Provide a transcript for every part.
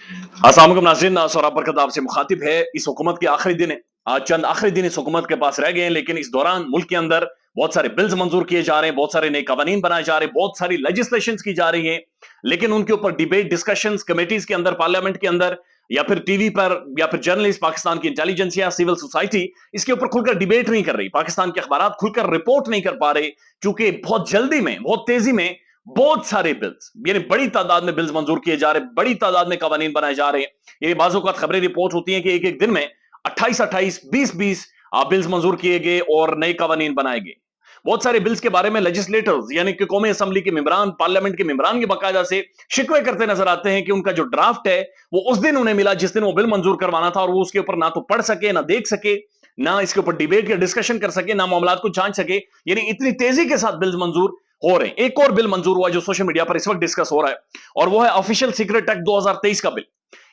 अस्सलाम वालेकुम नाज़रीन, सौरभ बरकत आपसे मुखातिब है। इस हुकूमत के आखिरी दिन है। आज चंद आखिरी दिन इस हुकूमत के पास रह गए हैं, लेकिन इस दौरान मुल्क के अंदर बहुत सारे बिल्स मंजूर किए जा रहे हैं, बहुत सारे नए कानून बनाए जा रहे हैं, बहुत सारी लेजिस्लेशन की जा रही है। लेकिन उनके ऊपर डिबेट, डिस्कशंस कमेटीज के अंदर, पार्लियामेंट के अंदर, या फिर टीवी पर, या फिर जर्नलिस्ट, पाकिस्तान की इंटेलिजेंस या सिविल सोसाइटी इसके ऊपर खुलकर डिबेट नहीं कर रही। पाकिस्तान के अखबार खुलकर रिपोर्ट नहीं कर पा रहे, क्योंकि बहुत जल्दी में, बहुत तेजी में बहुत सारे बिल्स, यानी बड़ी तादाद में बिल्स मंजूर किए जा रहे हैं, बड़ी तादाद में कानून बनाए जा रहे हैं। ये बाजू का खबरें रिपोर्ट होती हैं कि एक एक दिन में 28-28, 20-20 बिल्स मंजूर किए गए और नए कानून बनाए गए। बहुत सारे बिल्स के बारे में लेजिस्लेटर्स, यानी कि कौमी असेंबली के मेंबरान, पार्लियामेंट के मेंबरान, के बाकायदा से शिकवे करते नजर आते हैं कि उनका जो ड्राफ्ट है वो उस दिन उन्हें मिला जिस दिन वो बिल मंजूर करवाना था, और वो उसके ऊपर ना तो पढ़ सके, ना देख सके, ना इसके ऊपर डिबेट या डिस्कशन कर सके, ना मामलात को जांच सके। यानी इतनी तेजी के साथ बिल्स मंजूर हो रहे हैं। एक और बिल मंजूर हुआ जो सोशल मीडिया पर इस वक्त डिस्कस हो रहा है, और वो है ऑफिशियल सीक्रेट एक्ट 2023 का बिल।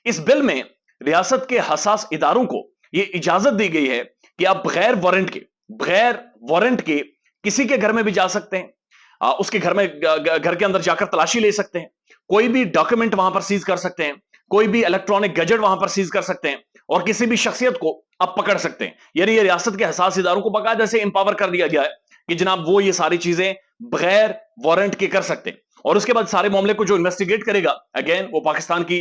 इस बिल में रियासत के हसास इदारों को यह इजाजत दी गई है कि आप बगैर वारंट के किसी के घर में भी जा सकते हैं, उसके घर में, घर के अंदर जाकर तलाशी ले सकते हैं, कोई भी डॉक्यूमेंट वहां पर सीज कर सकते हैं, कोई भी इलेक्ट्रॉनिक गैजेट वहां पर सीज कर सकते हैं, और किसी भी शख्सियत को आप पकड़ सकते हैं। यानी ये रियासत के हसास इदारों को बाकायदा से एम्पावर कर दिया गया है कि जनाब वो ये सारी चीजें बगैर वारंट के कर सकते हैं। और उसके बाद सारे मामले को जो इन्वेस्टिगेट करेगा, अगेन वो पाकिस्तान की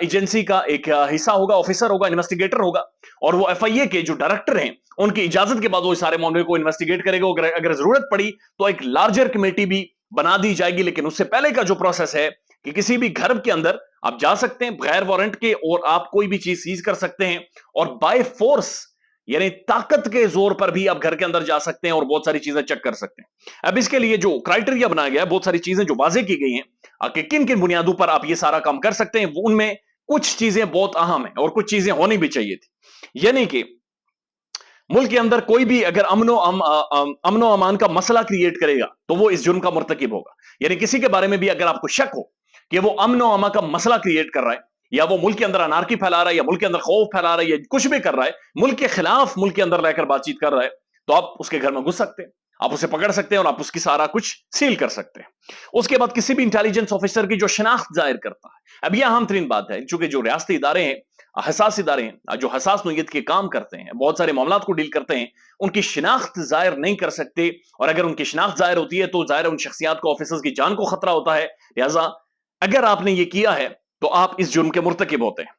एजेंसी का एक हिस्सा होगा, ऑफिसर होगा, इन्वेस्टिगेटर होगा, और वो एफआईए के जो डायरेक्टर हैं उनकी इजाजत के बाद वो सारे मामले को इन्वेस्टिगेट करेगा। अगर जरूरत पड़ी तो एक लार्जर कमेटी भी बना दी जाएगी। लेकिन उससे पहले का जो प्रोसेस है कि किसी भी घर के अंदर आप जा सकते हैं बगैर वारंट के, और आप कोई भी चीज सीज कर सकते हैं, और बाय फोर्स, यानी ताकत के जोर पर भी आप घर के अंदर जा सकते हैं और बहुत सारी चीजें चेक कर सकते हैं। अब इसके लिए जो क्राइटेरिया बनाया गया है, बहुत सारी चीजें जो वाजे की गई हैं कि किन किन बुनियादों पर आप ये सारा काम कर सकते हैं, उनमें कुछ चीजें बहुत अहम है और कुछ चीजें होनी भी चाहिए थी। यानी कि मुल्क के अंदर कोई भी अगर अमनो अमान का मसला क्रिएट करेगा तो वो इस जुर्म का मुर्तकिब होगा। यानी किसी के बारे में भी अगर आपको शक हो कि वो अमनो अमा का मसला क्रिएट कर रहा है, या वो मुल्क के अंदर अनारकी फैला रहा है, या मुल्क के अंदर खौफ फैला रहा है, या कुछ भी कर रहा है, मुल्क के खिलाफ मुल्क के अंदर रहकर बातचीत कर रहा है, तो आप उसके घर में घुस सकते हैं, आप उसे पकड़ सकते हैं, और आप उसकी सारा कुछ सील कर सकते हैं। उसके बाद किसी भी इंटेलिजेंस ऑफिसर की जो शनाख्त जाहिर करता है, अब यह अहम तरीन बात है, चूंकि जो रियासती इदारे हैं, हसास इदारे हैं, जो हसास नोयत के काम करते हैं, बहुत सारे मामला को डील करते हैं, उनकी शिनाख्त जाहिर नहीं कर सकते। और अगर उनकी शिनाख्त जाहिर होती है तो जाहिर उन शख्सियात को, ऑफिसर्स की जान को खतरा होता है। लिहाजा अगर आपने ये किया है तो आप इस जुर्म के मुर्तकिब होते हैं।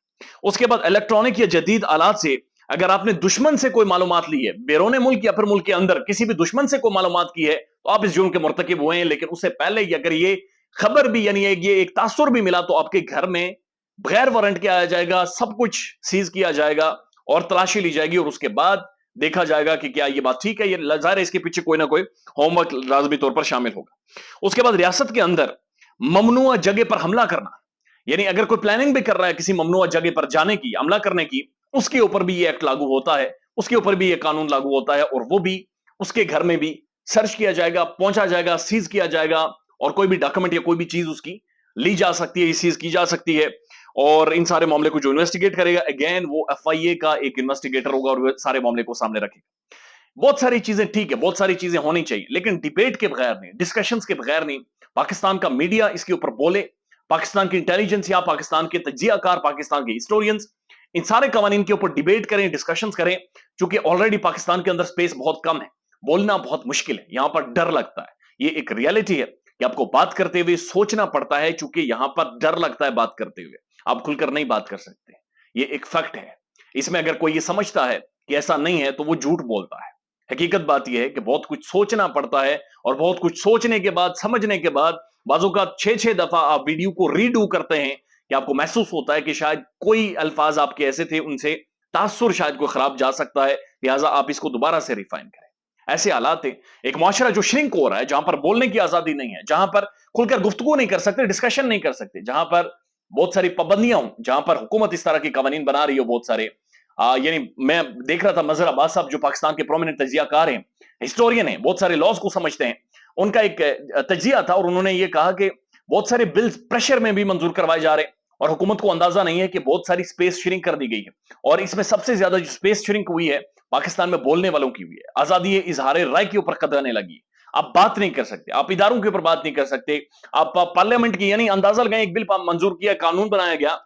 उसके बाद इलेक्ट्रॉनिक या जदीद आलात से अगर आपने दुश्मन से कोई मालूमात ली है, बैरून मुल्क या फिर मुल्क के अंदर किसी भी दुश्मन से कोई मालूमात की है, तो आप इस जुर्म के मुर्तकिब हुए हैं। लेकिन उससे पहले अगर ये खबर भी, यानी ये एक तासुर भी मिला, तो आपके घर में बगैर वारंट के आया जाएगा, सब कुछ सीज किया जाएगा और तलाशी ली जाएगी, और उसके बाद देखा जाएगा कि क्या ये बात ठीक है। ये जाहिर है इसके पीछे कोई ना कोई होमवर्क लाजमी तौर पर शामिल होगा। उसके बाद रियासत के अंदर ममनुआ जगह पर हमला करना, यानी अगर कोई प्लानिंग भी कर रहा है किसी ममनुआ जगह पर जाने की, हमला करने की, उसके ऊपर भी ये एक्ट लागू होता है, उसके ऊपर भी ये कानून लागू होता है, और वो भी उसके घर में भी सर्च किया जाएगा, पहुंचा जाएगा, सीज किया जाएगा, और कोई भी डॉक्यूमेंट या कोई भी चीज उसकी ली जा सकती है, सीज की जा सकती है। और इन सारे मामले को जो इन्वेस्टिगेट करेगा, अगेन वो एफआईए का एक इन्वेस्टिगेटर होगा, और वो सारे मामले को सामने रखेगा। बहुत सारी चीजें ठीक है, बहुत सारी चीजें होनी चाहिए, लेकिन डिबेट के बगैर नहीं, डिस्कशंस के बगैर नहीं। पाकिस्तान का मीडिया इसके ऊपर बोले, पाकिस्तान की इंटेलिजेंस या पाकिस्तान के तजियाकार, पाकिस्तान के हिस्टोरियंस इन सारे कवानीन के ऊपर डिबेट करें, डिस्कशंस करें। क्योंकि ऑलरेडी पाकिस्तान के अंदर स्पेस बहुत कम है, बोलना बहुत मुश्किल है, यहां पर डर लगता है। ये एक रियलिटी है कि आपको बात करते हुए सोचना पड़ता है, चूंकि यहां पर डर लगता है बात करते हुए, आप खुलकर नहीं बात कर सकते। ये एक फैक्ट है। इसमें अगर कोई ये समझता है कि ऐसा नहीं है तो वो झूठ बोलता है। हकीकत बात यह है कि बहुत कुछ सोचना पड़ता है, और बहुत कुछ सोचने के बाद, समझने के बाद, बाजू का 6-6 दफा आप वीडियो को रीडू करते हैं कि आपको महसूस होता है कि शायद कोई अल्फाज आपके ऐसे थे, उनसे तासुर शायद कोई खराब जा सकता है, लिहाजा आप इसको दोबारा से रिफाइन करें। ऐसे हालात है, एक मुआशरा जो श्रिंक हो रहा है, जहां पर बोलने की आजादी नहीं है, जहां पर खुलकर गुफ्तगू नहीं कर सकते, डिस्कशन नहीं कर सकते, जहां पर बहुत सारी पाबंदियां हों, जहां पर हुकूमत इस तरह के कानून बना रही हो बहुत सारे। यानी मैं देख रहा था मजहर अब्बास साहब, जो पाकिस्तान के प्रोमिनेंट तजियाकार हैं, हिस्टोरियन हैं, बहुत सारे लॉज को समझते हैं, उनका एक तजिया था, और उन्होंने ये कहा कि बहुत सारे बिल्स प्रेशर में भी मंजूर करवाए जा रहे हैं, और हुकूमत को अंदाजा नहीं है कि बहुत सारी स्पेस श्रिंक कर दी गई है। और इसमें सबसे ज्यादा जो स्पेस श्रिंक हुई है, पाकिस्तान में बोलने वालों की हुई है। आजादी इजहार राय के ऊपर कदरने लगी। आप बात नहीं कर सकते, आप इदारों के ऊपर बात नहीं कर सकते, आप पार्लियामेंट की, यानी अंदाजा लगाएं, एक बिल मंजूर किया, कानून बनाया गया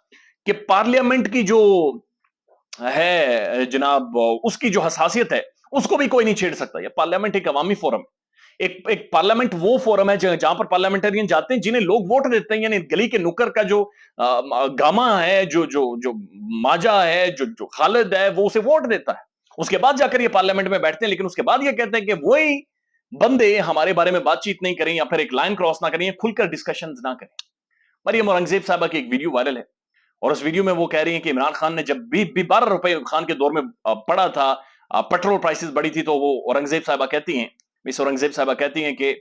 کہ پارلیمنٹ کی جو ہے جناب اس کی جو حساسیت ہے اس کو بھی کوئی نہیں چھیڑ سکتا. یہ پارلیمنٹ ایک عوامی فورم ہے. ایک پارلیمنٹ وہ فورم ہے جہاں پر پارلیمنٹرین جاتے ہیں جنہیں لوگ ووٹ دیتے ہیں. یعنی گلی کے نکر کا جو گاما ہے, جو ماجا ہے, جو خالد ہے, وہ اسے ووٹ دیتا ہے. اس کے بعد جا کر یہ پارلیمنٹ میں بیٹھتے ہیں, لیکن اس کے بعد یہ کہتے ہیں کہ وہی بندے ہمارے بارے میں بات چیت نہیں کریں یا پھر ایک لائن کراس نہ کریں, کھل کر ڈسکشنز نہ کریں. مریم اورنگزیب صاحبہ کی ایک ویڈیو وائرل ہے, اور اس ویڈیو میں وہ کہہ رہی ہیں کہ عمران خان نے جب بھی 12 روپے خان کے دور میں پڑا تھا, پیٹرول پرائسز بڑی تھی, تو وہ اورنگزیب صاحبہ کہتی ہیں, مس اورنگزیب صاحبہ کہتی ہیں کہ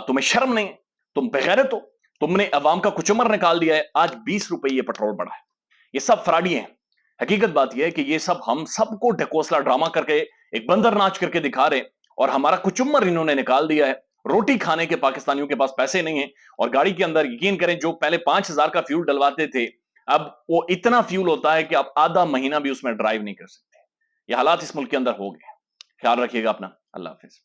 تمہیں شرم نہیں, تم بغیرت ہو, تم نے عوام کا کچمر نکال دیا ہے, آج 20 روپے یہ پیٹرول بڑھا ہے. یہ سب فراڈی ہیں. حقیقت بات یہ ہے کہ یہ سب ہم سب کو ڈھکوسلا ڈرامہ کر کے ایک بندر ناچ کر کے دکھا رہے ہیں, اور ہمارا کچمر انہوں نے نکال دیا ہے. روٹی کھانے کے پاکستانیوں کے پاس پیسے نہیں ہیں, اور گاڑی کے اندر یقین کریں جو پہلے 5,000 کا فیول ڈلواتے تھے, اب وہ اتنا فیول ہوتا ہے کہ آپ آدھا مہینہ بھی اس میں ڈرائیو نہیں کر سکتے. یہ حالات اس ملک کے اندر ہو گئے. خیال رکھیے گا اپنا. اللہ حافظ.